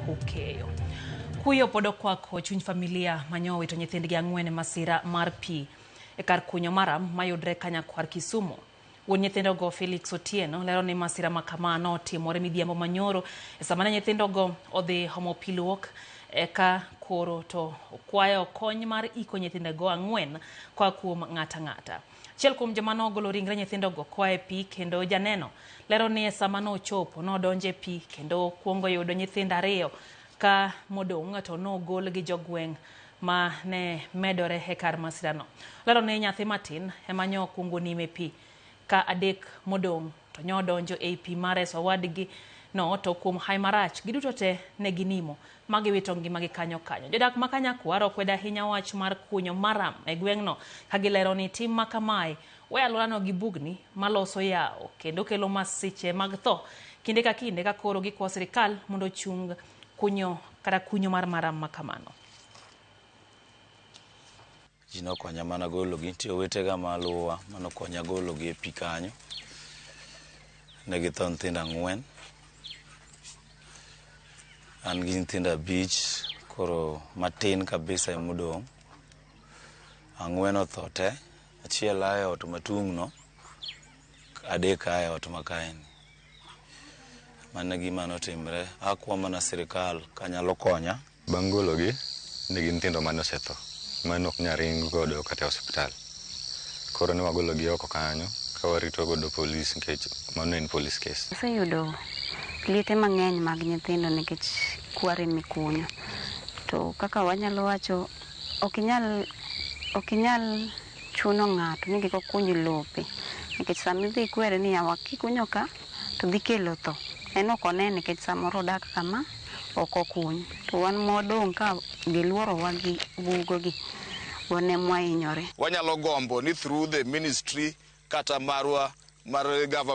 ukeyo. Kuyo podo kwako chuny familia manyo wito nyithindgi ang'wen masira mar pi e kar kunyo maram mayudre Kanyakwar Kisumu. Wuon nyithindogo Felix Otieno lero ni masira makamano timore midhiambo manyoro e sama nyithindogo odhi homo pi luok eka koro to kwayo kony mar iko nyithindego ang'wen kwa kuom ng'ata. Achiel kuom joma nogolo ringre nyithindogo kwae pi kendo janeno lero ni sama nochopo nodonje pi kendo kuongo yudo nyithindo ariyo ka modong' to nogol gi jogweng' ma ne medore e kar masirano. Lero ni nyathi matin ema nyo kuongo nime pi ka adek modong' to nyo donjo e pi mar reso wadgi no to kuom hai marach giduto te ne ginimo magiwito ngimagi kanyo. Jodak ma Kanyakwar okwedo ahinya wach mar kunyo maram e gweng'no ka gilero ni tim ma kamae we alworano gi bugni maloso yawo kendo kelo masiche mag tho kinde ka kinde ka koro gikwayo sirikal mondo chung kunyo mar maram makamano. Jino konya mana golo gi tiyo wetega maluwa mano konya golo gi e pi kanyo. Ne githo nyithindo ang'wen. An gi nyithindo abich koro matin kabisa e modong'. Ang'wen otho te. Achiel ae ot matung'no. Adek ae ot makaeni. Mane gima notimre. Akwa mana sirikal kanyalo konya. Bang' golo gi ne gin nyithindo mane osetho. Mane ok nyal ring godo kata e osiptal. Koro ne wagolo gi oko kanyo ka warito godo polis nikech mano en police case. Aseyudo liete mang'eny mag nyithindo nikech kware mikunyo. To kaka wanyalo wacho ok inyal chuno ng'ato ni kik okuny lope nikech sama idhi kwere ni yawa kikunyo ka to dhi kelo tho. En ok onene nikech samoro odak kama ok okuny. To wan modong' ka giluorowa gi bugogi wane mwahinyore. Wanyalo gombo ni through the ministry kata marwa mar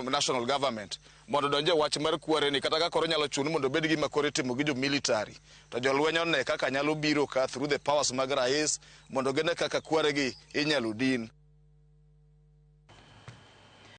national government mondo donje wach mar kware ni kata ka koro nyalo chuno mondo bed gima kore timo gi jo military to jolweny one kaka nyalo biro ka through the powers mag rais mondo gene kaka kware gi inyalo din.